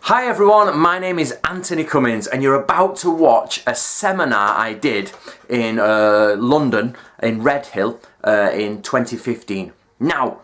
Hi everyone, my name is Anthony Cummins and you're about to watch a seminar I did in London, in Redhill, in 2015. Now,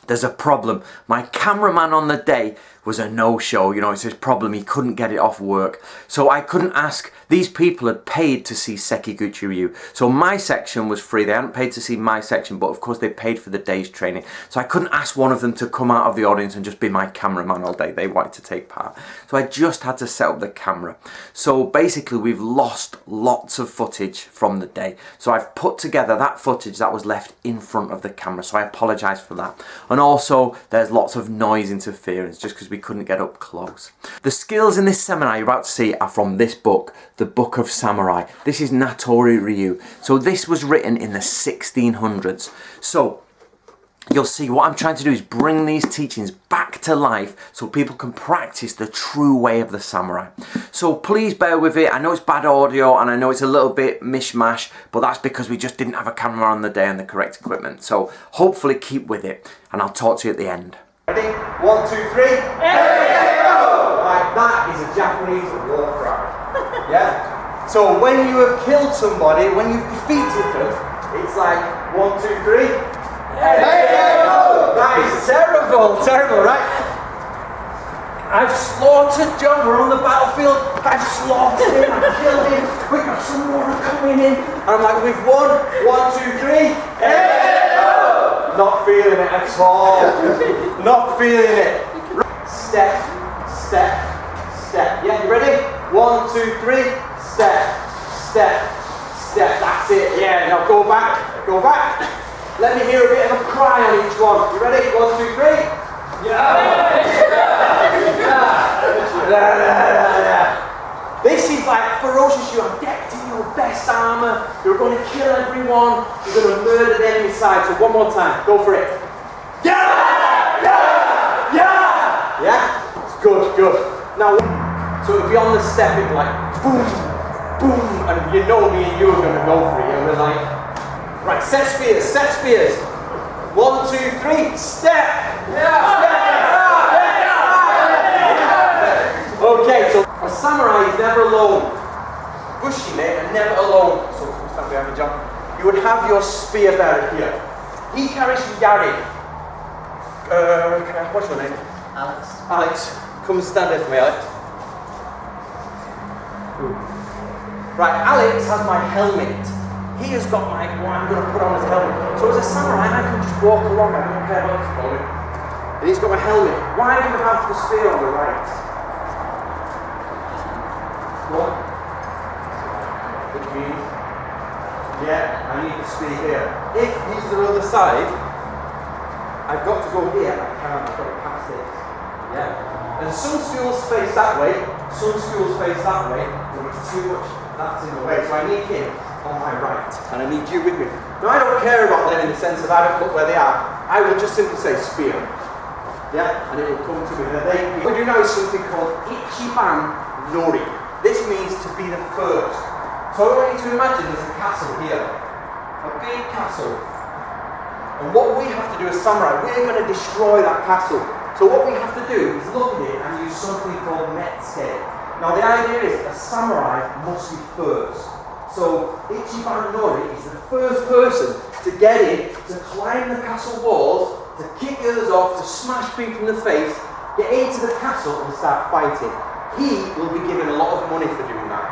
there's a problem. My cameraman on the day was a no-show, you know, it's his problem, he couldn't get it off work. So I couldn't ask, these people had paid to see Sekiguchi Ryu. So my section was free, they hadn't paid to see my section, but of course they paid for the day's training. So I couldn't ask one of them to come out of the audience and just be my cameraman all day, they wanted to take part. So I just had to set up the camera. So basically we've lost lots of footage from the day. So I've put together that footage that was left in front of the camera, so I apologise for that. And also there's lots of noise interference just because we couldn't get up close. The skills in this seminar you're about to see are from this book, The Book of Samurai. This is Natori Ryu. So this was written in the 1600s. So you'll see what I'm trying to do is bring these teachings back to life so people can practice the true way of the samurai. So please bear with it. I know it's bad audio and I know it's a little bit mishmash, but that's because we just didn't have a camera on the day and the correct equipment. So hopefully keep with it and I'll talk to you at the end. Ready? 1, 2, 3. Hey, go! Right, that is a Japanese war cry. Yeah? So when you have killed somebody, when you've defeated them, it's like 1, 2, 3. Hey, go! That is terrible, right? I've slaughtered John, we're on the battlefield, I've slaughtered him, I've killed him, we've got some more coming in. And I'm like, we've won, 1, 2, 3. Hey! Not feeling it at all. Not feeling it. Step, step, step. Yeah, you ready? 1, 2, 3. Step, step, step. That's it. Yeah, now go back. Go back. Let me hear a bit of a cry on each one. You ready? 1, 2, 3. Yeah. Yeah. This is like ferocious. You are decked in your best armour. You're going to kill everyone. You're going to murder them inside. So one more time. Go for it. Yeah! Yeah! Yeah! Yeah? It's good, good. Now, so it'll be on the step. It'll be like boom, boom. And you know me and you are going to go for it. And we're like, right, set spears, set spears. 1, 2, 3, step! Yeah! Okay, so a samurai is never alone. Bushime are never alone. So stand behind me, John. You would have your spear bearer here. He carries yari. What's your name? Alex. Alex, come stand there for me, Alex. Right, Alex has my helmet. He has got my, what I'm going to put on his helmet. So as a samurai, I can just walk along. I don't care what he's calling. And he's got my helmet. Why do you have the spear on the right? What? Which means, yeah, I need the spear here. If he's the other side, I've got to go here. I can't, I've got to pass this. Yeah? And some schools face that way, some schools face that way, but it's too much, that's in the way. So I need him on my right, and I need you with me. Now I don't care about them in the sense that I don't look where they are. I will just simply say spear. Yeah? And it will come to me. And what we do now is something called Ichiban Nori. This means to be the first. So I want you to imagine there's a castle here. A big castle. And what we have to do as samurai, we're going to destroy that castle. So what we have to do is look at it and use something called metsuke. Now the idea is a samurai must be first. So Ichiban Nori is the first person to get in, to climb the castle walls, to kick the others off, to smash people in the face, get into the castle and start fighting. He will be given a lot of money for doing that.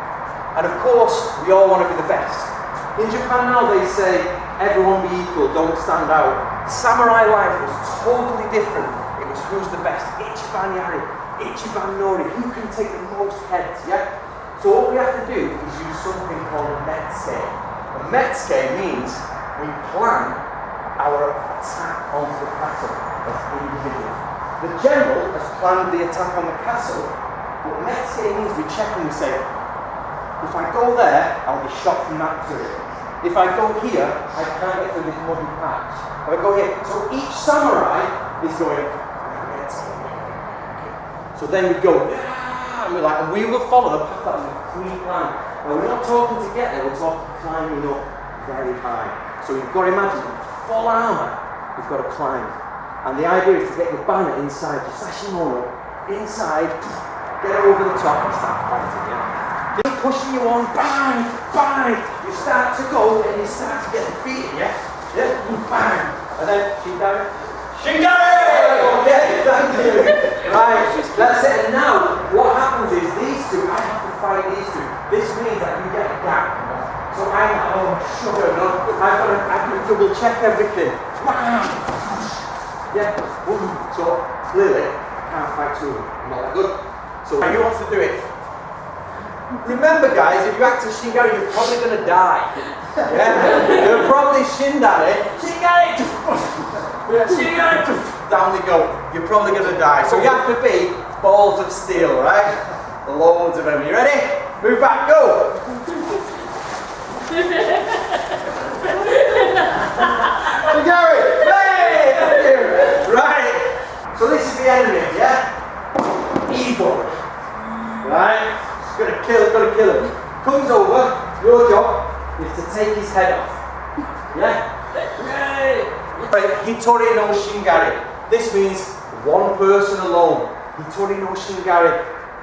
And of course, we all want to be the best. In Japan now they say, everyone be equal, don't stand out. Samurai life was totally different. It was who's the best. Ichiban Yari, Ichiban Nori, who can take the most heads, yeah? So what we have to do is use something called a metsuke. A metsuke means we plan our attack onto the castle as individuals. The general has planned the attack on the castle. But metsuke means we check and we say, if I go there, I'll be shot from that turret. If I go here, I can't get through this muddy patch. If I go here, so each samurai is going, so then we go, and we're like, and we will follow the path that we've pre-planned. Now we're not talking to get there, we're talking climbing up very high. So you've got to imagine, full armour, you've got to climb. And the idea is to get the banner inside your sashimono, inside, get over the top and start fighting, yeah? Keep pushing you on, bang, bang. You start to go and you start to get defeated, yeah? Yeah, bang. And then Shingari. Shingari! Okay, thank you. Right, that's it. And now, what happens is these two, I have to fight these two. This means that you get a gap. So I'm sugar, no? I have to double check everything. Yeah, so clearly, I can't fight two. I'm not that good. So who wants to do it? Remember guys, if you act as Shingari, you're probably going to die. Yeah? You're probably Shindari. Shingari! Shingari! Down they go. You're probably going to die. So you have to be balls of steel, right? Loads of them. You ready? Move back, go! Shingari! Hey! Thank you! Right. So this is the enemy, yeah? Evil. Right? Gonna kill him. Comes over, your job is to take his head off. Yeah? Yay! Right, Natori no Shingari. This means one person alone. Natori no Shingari.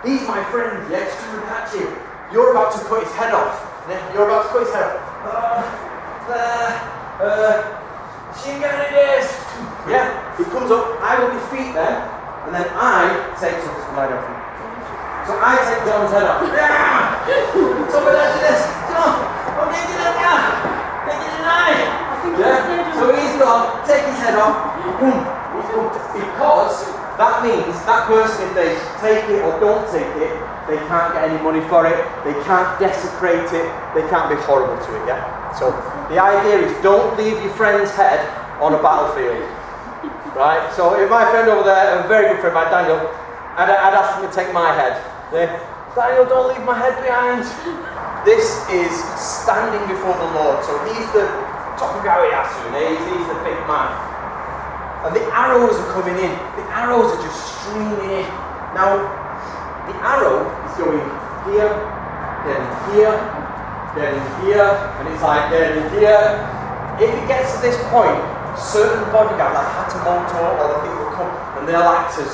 He's my friend, yeah, he's coming at you. You're about to cut his head off. Yeah? You're about to cut his head off. Shingari this. Yeah? He comes up, I will defeat them, and then I take some light off him. So I take John's head off. Yeah! Somebody do this. John! I'm getting it now! Taking it now! Yeah? So he's gone, take his head off. Because that means that person, if they take it or don't take it, they can't get any money for it, they can't desecrate it, they can't be horrible to it, yeah? So the idea is don't leave your friend's head on a battlefield. Right? So if my friend over there, a very good friend, my Daniel, I'd ask him to take my head. Daniel, don't leave my head behind. This is standing before the Lord. So he's the Tokugawa Yasune, he's the big man. And the arrows are coming in. The arrows are just streaming in. Now, the arrow is going here, then here, then here, and it's like then here. If it gets to this point, certain bodyguards like Hatamoto or the people will come and they'll act as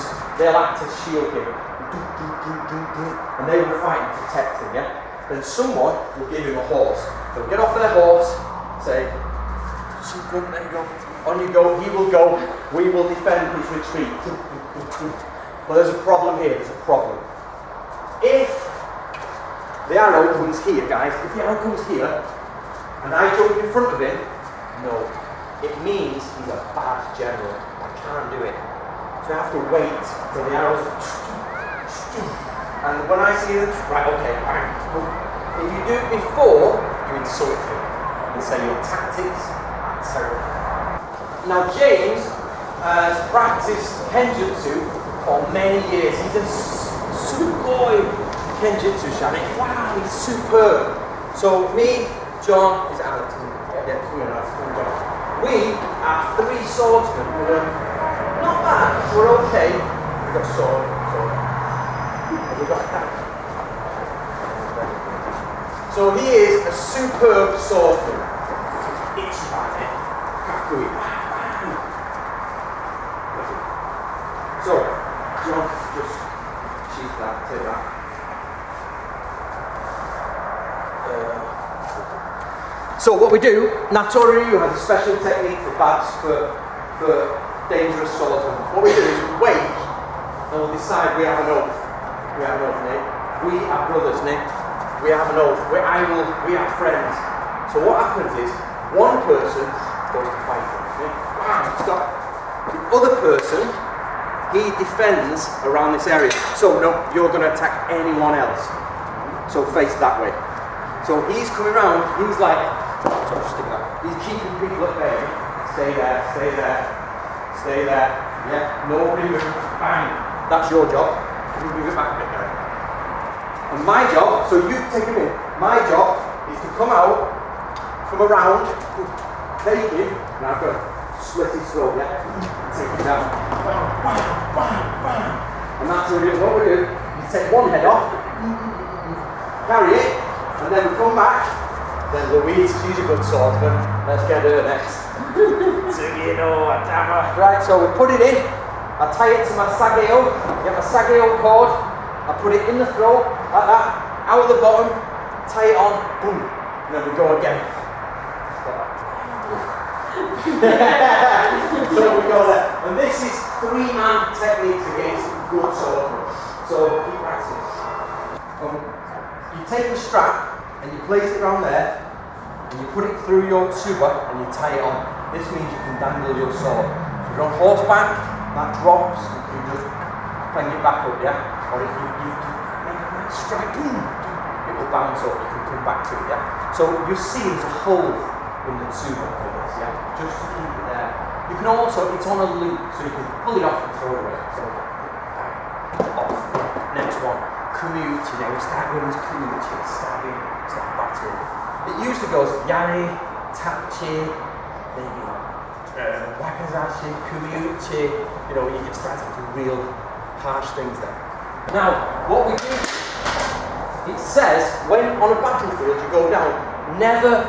shield him. And they will fight and protect him, yeah? Then someone will give him a horse. They'll get off their horse, say, there you go, on you go, he will go, we will defend his retreat. But there's a problem here, there's a problem. If the arrow comes here, guys, if the arrow comes here, and I jump in front of him, no. It means he's a bad general. I can't do it. So I have to wait till the arrows. And when I see them, right, okay, bang. If you do it before, you insult him and say your tactics are terrible. Now James has practiced Kenjutsu for many years. He's a Sugoi Kenjutsu Shani. Wow, he's superb. So me, John, is Alex. Yeah, come on, John. We are three swordsmen. Not bad, we're okay. We've got sword. We've got that. So he is a superb swordsman. Ichibane. Kakui. So, John, just sheath that, take that. So what we do, Natori has a special technique for bats, for dangerous swordsmen. What we do is we wait and we'll decide we have an oath. We have an oath, Nick. We are brothers, Nick. We have an oath. We are friends. So what happens is, one person goes to fight him. Stop. The other person, he defends around this area. So no, you're going to attack anyone else. So face that way. So he's coming around, he's like, he's keeping people at bay. Stay there, stay there, stay there. Yeah, nobody move. Bang. That's your job. You move it back a bit, guys. And my job, so you take him in. My job is to come out, come around, take him, and I've got to slit his throat, yeah? Take him down. Bang, bang, bang, bang. And that's what we do. You take one head off, carry it, and then we come back. Then Louise, she's a good swordsman. Let's get her next. Right, so we put it in, I tie it to my sageo, get my sageo cord, I put it in the throat, like that, out of the bottom, tie it on, boom, and then we go again. So we go there. And this is 3-man techniques against good swordsmen. So keep practicing. You take the strap and you place it around there, and you put it through your tuba and you tie it on. This means you can dangle your sword. If you're on horseback, that drops, you just bring it back up, yeah? Or if you make a nice strike, it will bounce up, you can come back to it, yeah? So you see there's a hole in the tuba for this, yeah? Just to keep it there. You can also, it's on a loop, so you can pull it off and throw it away. So, off. Next one, commute, you know, we start with this commute, stabbing, start battering. It usually goes yari, tachi, maybe wakazashi, kumiuchi, you know, you can start to real harsh things there. Now, what we do, it says, when on a battlefield you go down, never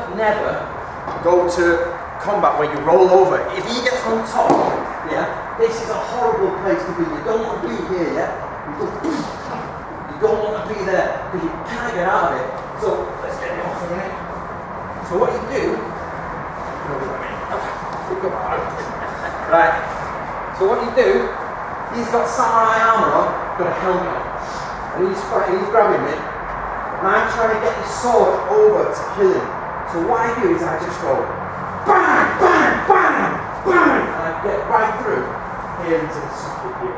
go to combat where you roll over. If he gets on top, yeah, this is a horrible place to be. You don't want to be here, yeah? You don't want to be there, because you can't get out of it. So, let's get it off a minute. So what you do, right, so what you do, he's got samurai armour on, got a helmet on, and he's grabbing me, and I'm trying to get his sword over to kill him. So what I do is I just go, bang, bang, bang, bang, and I get right through here into the socket here.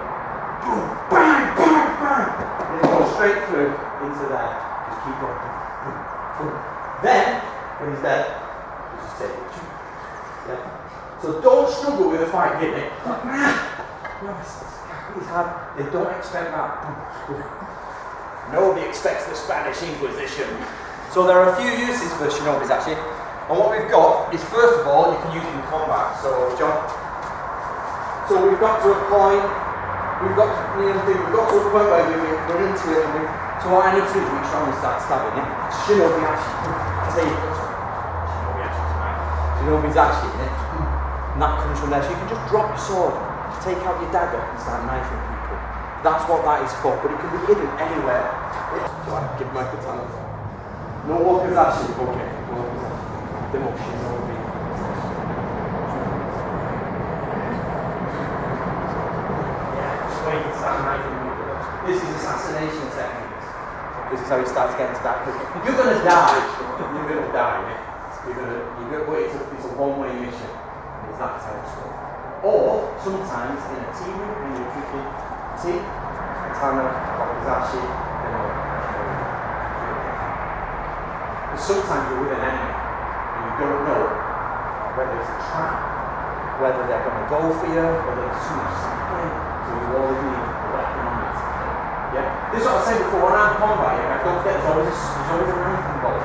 Boom, bang, bang, bang, and it goes straight through into there. Just keep going, boom, boom. Then, when he's dead, you just take it. Yeah. So don't struggle with a fight, get it? No, it's hard. They don't expect that. Nobody expects the Spanish Inquisition. So there are a few uses for shinobis actually. And what we've got is, first of all, you can use it in combat. So, John. So we've got to a point. We've got to a point where we're into it. So what I need to do is we try and start stabbing it. Shinobi actually. Shinobi's actually in it. And that comes from there. So you can just drop your sword, take out your dagger and start knifing people. That's what that is for, but it can be hidden anywhere. So I give my katana. No wakazashi, okay. No wakazashi. Demo shinobi. Yeah, just wait and start knifing people. This is assassination techniques. This is how you start to get into that. You're gonna die. You're gonna die. But it's a one-way mission. It's that type of stuff. Or sometimes in a team room, when you're drinking tea, katana, wakazashi, and sometimes you're with an enemy and you don't know whether it's a trap, whether they're going to go for you, whether there's too much sampling, so you always need a weapon on it. Yeah? This is what I said before, when I'm combat, don't forget there's always a knife involved.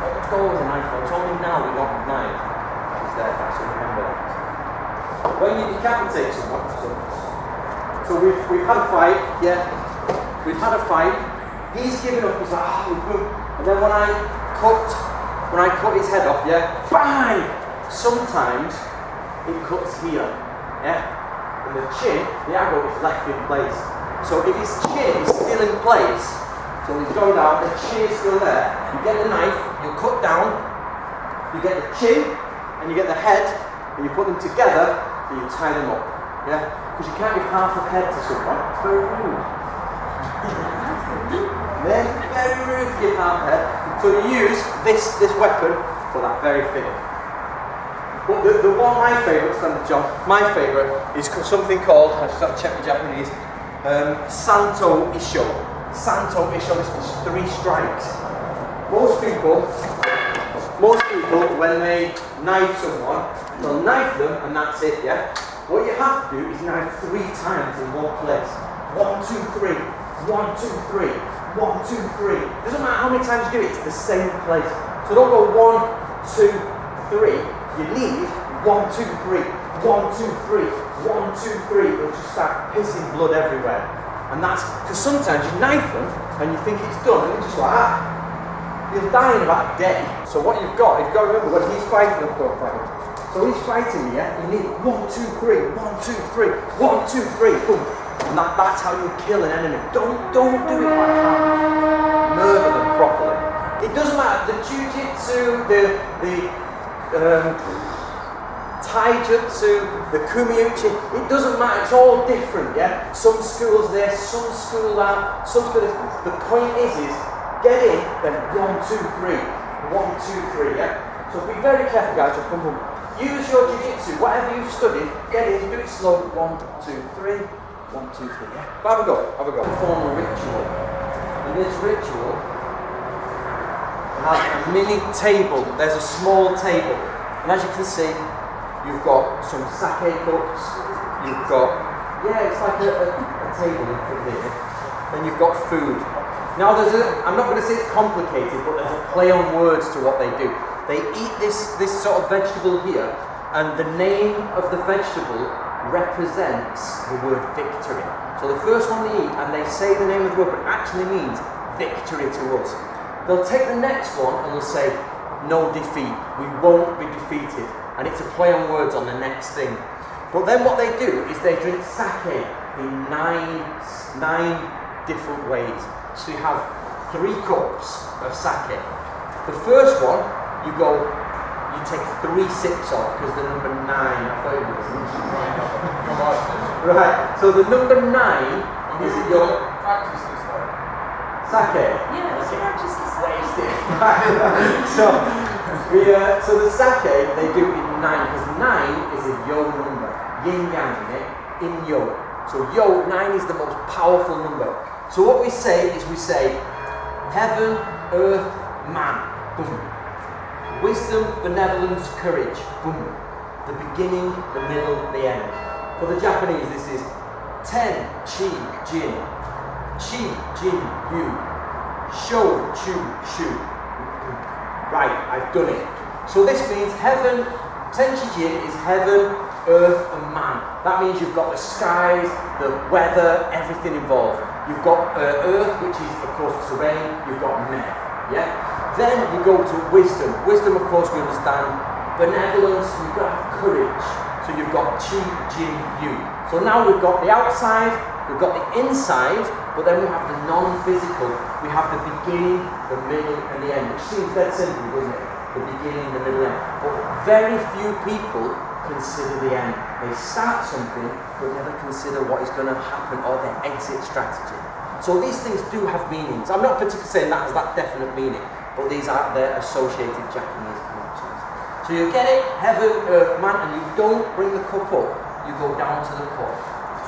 Let's go with a knife, though. It's only now we don't have knives. It's there, so remember that. When you decapitate someone, so we've had a fight, yeah, we've had a fight, he's given up, he's like, and then when I cut his head off, yeah, bang! Sometimes it cuts here, yeah, and the chin, the arrow is left in place. So if his chin is still in place, so he's going down, the chin is still there, you get the knife, you cut down, you get the chin, and you get the head, and you put them together, and you tie them up, yeah? Because you can't give half a head to someone, it's very rude. Very rude to give half a head. So you use this weapon for that very thing. But the one my favourite, John, my favourite is something called, I just have to check the Japanese, Santo Isho. Santo Isho is 3 strikes. Most people, when they knife someone, they'll knife them and that's it, yeah? What you have to do is knife 3 times in one place. 1, 2, 3. 1, 2, 3. 1, 2, 3. Doesn't matter how many times you do it, it's the same place. So don't go 1, 2, 3. You need 1, 2, 3. 1, 2, 3. 1, 2, 3. It'll just start pissing blood everywhere. And that's because sometimes you knife them and you think it's done and you're just like, you'll die in about a day. So what you've got to remember when he's fighting, So he's fighting me, yeah? You need 1, 2, 3, 1, 2, 3, 1, 2, 3, boom. And that's how you kill an enemy. Don't do it like that. Murder them properly. It doesn't matter, the jiu-jitsu, the taijutsu, the kumiuchi, it doesn't matter, it's all different, yeah? Some schools this, some school that, some school this. The point is get in, then 1, 2, 3, 1, 2, 3, yeah? So be very careful, guys, just boom, boom. Use your jiu-jitsu, whatever you've studied, get in, do it slow, 1, 2, 3, 1, 2, 3, yeah? But have a go. Perform a ritual. And this ritual has a mini table, there's a small table. And as you can see, you've got some sake cups, you've got, it's like a table in front here. Then you've got food. Now I'm not going to say it's complicated, but there's a play on words to what they do. They eat this sort of vegetable here, and the name of the vegetable represents the word victory. So the first one they eat, and they say the name of the word, but it actually means victory to us. They'll take the next one and they'll say, no defeat, we won't be defeated. And it's a play on words on the next thing. But then what they do is they drink sake in nine different ways. So you have 3 cups of sake. The first one, you take 3 sips of, because the number 9, I thought it was. Right, so the number 9 is your practice this though. Sake. Yeah, let's practice this. Wasted. So the sake they do in 9, because 9 is a yo number. Yin yang, in yo. So yo, 9 is the most powerful number. So what we say is heaven, earth, man. Boom. Wisdom, benevolence, courage. Boom. The beginning, the middle, the end. For the Japanese, this is ten, chi, jin. Chi, jin, yu. Shou, chu, shu. Right, I've done it. So this means heaven, Tenchi Jin is heaven, earth and man. That means you've got the skies, the weather, everything involved. You've got earth, which is of course terrain, you've got men. Yeah? Then you go to wisdom. Wisdom, of course, we understand. Benevolence, you've got to have courage. So you've got Qi, Jin, Yu. So now we've got the outside, we've got the inside, but then we have the non-physical. We have the beginning, the middle, and the end. Which seems dead simple, doesn't it? The beginning, the middle, and end. But very few people consider the end. They start something, but never consider what is going to happen or their exit strategy. So these things do have meanings. I'm not particularly saying that has that definite meaning, but these are their associated Japanese connections. So you get it, heaven, earth, man, and you don't bring the cup up, you go down to the cup,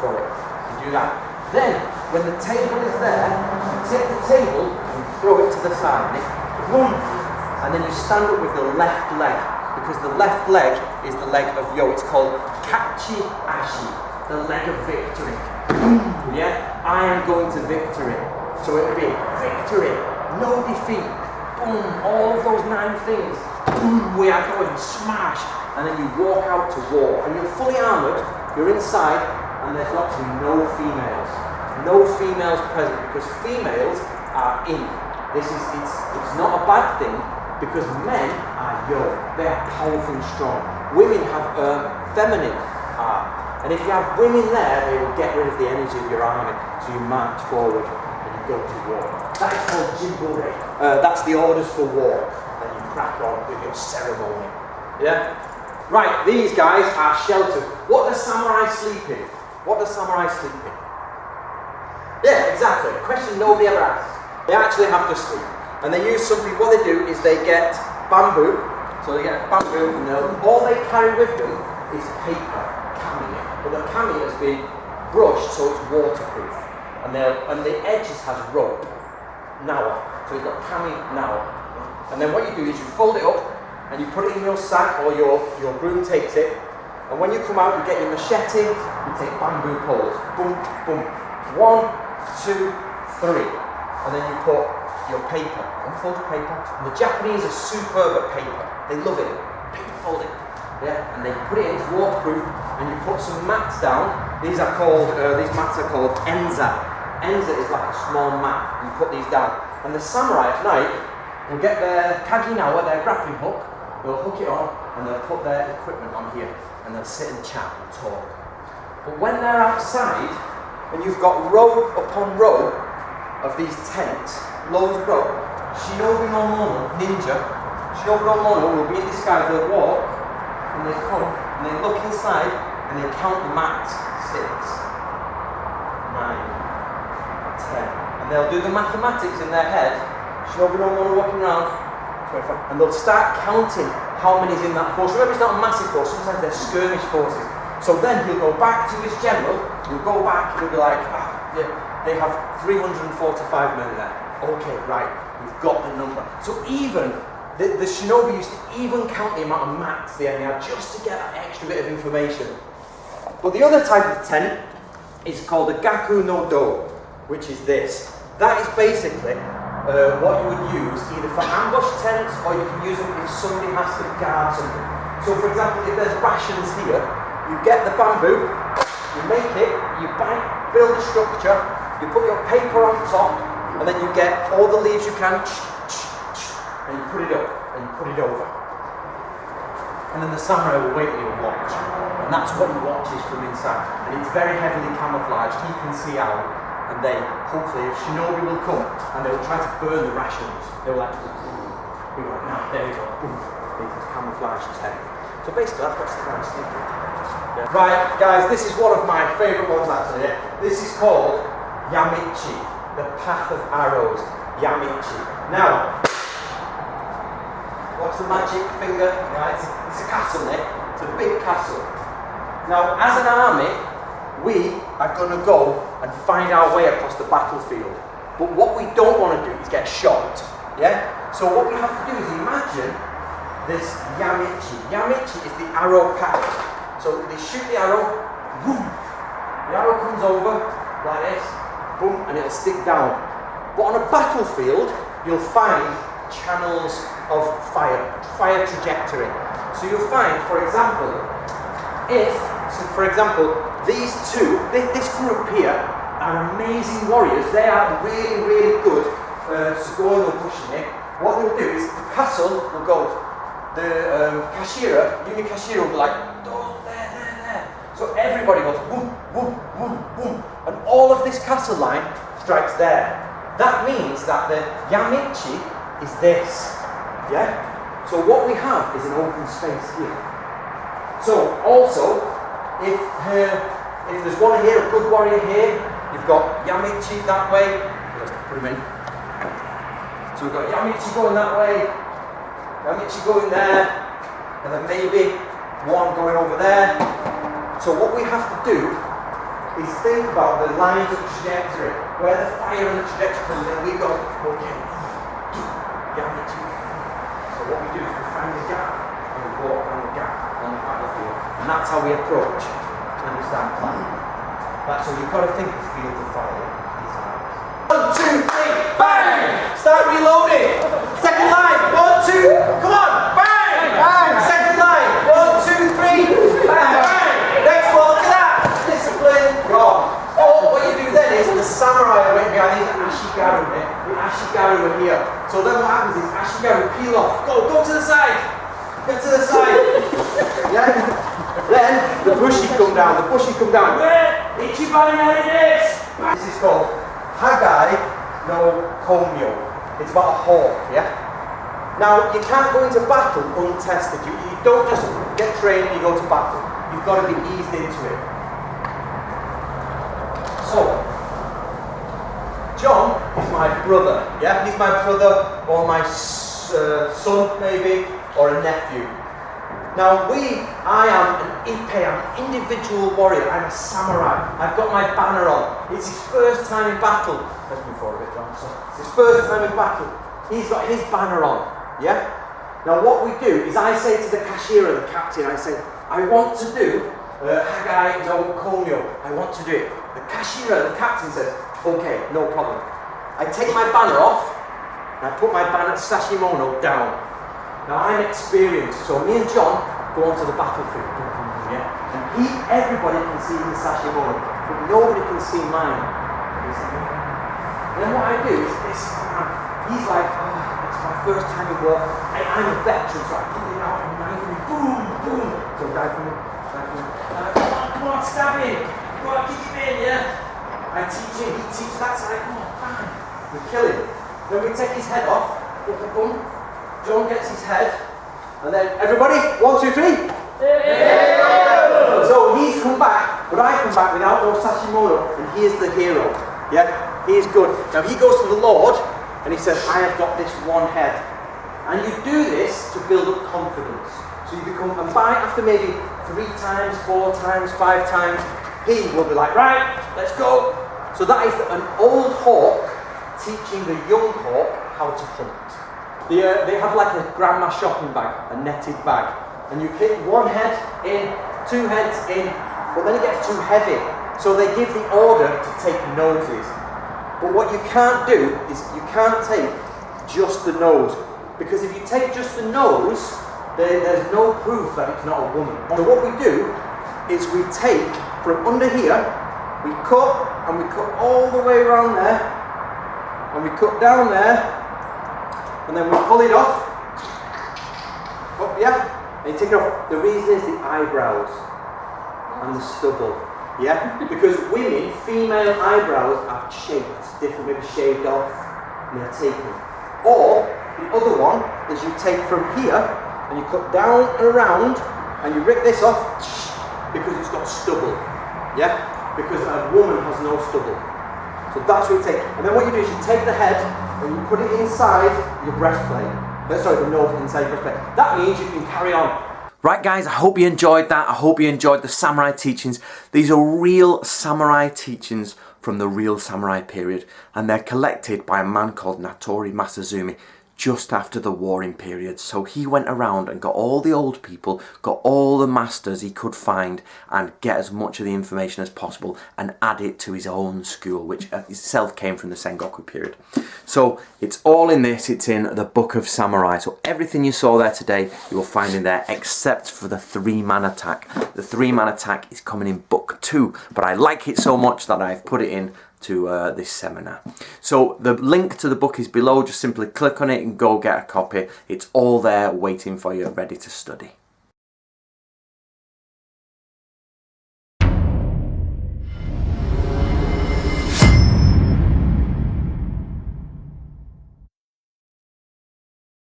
throw it, you do that. Then, when the table is there, you take the table and throw it to the side, and then you stand up with the left leg, because the left leg is the leg of yo, it's called kachi ashi, the leg of victory. Yeah, I am going to victory. So it'll be victory, no defeat, boom, all of those 9 things, boom, we are going, smash, and then you walk out to war, and you're fully armoured, you're inside, and there's actually no females. No females present, because females are in. It's not a bad thing, because men are young, they are powerful and strong. Women have feminine art. And if you have women there, they will get rid of the energy of your army. So you march forward and you go to war. That is called Jimbore. That's the orders for war. And you crack on with your ceremony. Yeah? Right, these guys are sheltered. What does samurai sleep in? What does samurai sleep in? Yeah, exactly. A question nobody ever asks. They actually have to sleep. And they use something, what they do is they get bamboo. So they get bamboo and all they carry with them is paper. But the kami has been brushed so it's waterproof, and the edges has rope, nawa. So you've got kami nawa, and then what you do is you fold it up and you put it in your sack, or your groom takes it, and when you come out you get your machete, you take bamboo poles, boom, boom, 1, 2, 3, and then you put your paper, unfold your paper. And the Japanese are superb at paper, they love it, paper folding. Yeah, and then you put it in, it's waterproof, and you put some mats down. These mats are called enza. Enza is like a small mat, and you put these down. And the samurai at night will get their kaginawa, their grappling hook, they'll hook it on and they'll put their equipment on here and they'll sit and chat and talk. But when they're outside and you've got row upon row of these tents, loads of row, Shinobi no Mono, ninja, Shinobi no Mono will be in disguise, they'll walk and they come and they look inside and they count the mats. 6, 9, 10. And they'll do the mathematics in their head. Shinobi no Mono walking around, 25, and they'll start counting how many's in that force. Remember, it's not a massive force, sometimes they're skirmish forces. So then he'll go back to his general, he'll go back, he'll be like, yeah, they have 345 men there. Okay, right, we've got the number. So even, the shinobi used to even count the amount of mats the enemy had just to get that extra bit of information. But the other type of tent is called a gaku no do, which is this. That is basically what you would use either for ambush tents or you can use them if somebody has to guard something. So for example, if there's rations here, you get the bamboo, you make it, you build a structure, you put your paper on top, and then you get all the leaves you can, and you put it up, and you put it over. And then the samurai will wait and you'll watch. And that's what he watches from inside. And it's very heavily camouflaged, he can see out. And they, hopefully, if shinobi will come, and they'll try to burn the rations, they'll like, be like, no, there you go, boom, it's camouflaged tent. So basically, that's what samurai's thinking. Yeah. Right, guys, this is one of my favourite ones actually. This is called Yamichi, the path of arrows. Yamichi. Now, what's the magic finger? Right, it's a castle, Nick. It's a big castle. Now, as an army, we are going to go and find our way across the battlefield. But what we don't want to do is get shot. Yeah? So what we have to do is imagine this Yamichi. Yamichi is the arrow path. So they shoot the arrow, boom. The arrow comes over like this, boom, and it'll stick down. But on a battlefield, you'll find channels of fire trajectory. So you'll find, for example, these two, this group here are amazing warriors. They are really, really good going and pushing it. What they'll do is the castle will go. The Yumi Kashira will be like, oh, there. So everybody goes boom, boom, boom, boom, and all of this castle line strikes there. That means that the Yamichi is this, yeah? So what we have is an open space here. So also, if there's one here, a good warrior here, you've got Yamichi that way. Let's put him in. So we've got Yamichi going that way. Yamichi going there, and then maybe one going over there. So what we have to do is think about the lines of trajectory, where the fire and the trajectory comes in. We go, okay, Yamichi. So what we do is we find the gap, and we walk around the gap on the battlefield. And that's how we approach and we start planning. So you've got to think of field of fire. 1, 2, 3, bang! Start reloading. Second line, 1, 2, come on, bang! Bang! Second line, 1, 2, 3, bang! Bang! Next one, look at that! Discipline, gone. Oh, what you do then is the samurai went behind these ashigaru here. The ashigaru are here. So then what happens is ashigaru peel off. Go to the side! Get to the side! Yeah? Then the bushi come down. Ichibari this is called Hagai no Komyo. It's about a hawk, yeah? Now, you can't go into battle untested. You don't just get trained and you go to battle. You've got to be eased into it. So, John is my brother, yeah? He's my brother or my son, maybe, or a nephew. Now I am an ippei, I'm an individual warrior, I'm a samurai. I've got my banner on. It's his first time in battle. Let's move forward a bit, John. So it's his first time in battle. He's got his banner on, yeah? Now what we do is I say to the Kashira, the captain, I say, I want to do Hagai no Komyo. I want to do it. The Kashira, the captain says, okay, no problem. I take my banner off, and I put my banner Sashimono down. Now I'm experienced, so me and John go onto the battlefield, yeah? And everybody can see his Sashimono, but nobody can see mine. And then what I do is this, he's like, oh, it's my first time in war. I'm a veteran, so I pull it out and knife him, boom, boom. So dive him, come on, stab him. Come on, kick him in, yeah. I teach him, he teaches that side, come on, bang. We kill him. Then we take his head off, boom. John gets his head, and then everybody, 1, 2, 3. Yeah. So he's come back, but I come back without no Sashimono, and he is the hero. Yeah, he is good. Now he goes to the Lord, and he says, I have got this one head. And you do this to build up confidence. So you become, and by after maybe 3 times, 4 times, 5 times, he will be like, right, let's go. So that is an old hawk teaching the young hawk how to hunt. They have like a grandma shopping bag, a netted bag. And you kick 1 head in, 2 heads in, but then it gets too heavy. So they give the order to take noses. But what you can't do is you can't take just the nose. Because if you take just the nose, there's no proof that it's not a woman. So what we do is we take from under here, we cut, and we cut all the way around there, and we cut down there, and then we pull it off. Up, yeah, and you take it off. The reason is the eyebrows and the stubble. Yeah, because women, female eyebrows are shaped different, maybe shaved off, and they're taken. Or the other one is you take from here and you cut down and around and you rip this off because it's got stubble. Yeah, because a woman has no stubble. So that's what you take. And then what you do is you take the head and you put it inside your breastplate. Sorry, the nose inside your breastplate. That means you can carry on. Right guys, I hope you enjoyed that. I hope you enjoyed the samurai teachings. These are real samurai teachings from the real samurai period, and they're collected by a man called Natori Masazumi just after the warring period. So he went around and got all the old people, got all the masters he could find, and get as much of the information as possible and add it to his own school, which itself came from the Sengoku period. So it's all in this, it's in the Book of Samurai. So everything you saw there today, you will find in there, except for the 3-man attack. The 3-man attack is coming in Book 2, but I like it so much that I've put it in to this seminar. So the link to the book is below. Just simply click on it and go get a copy. It's all there waiting for you, ready to study.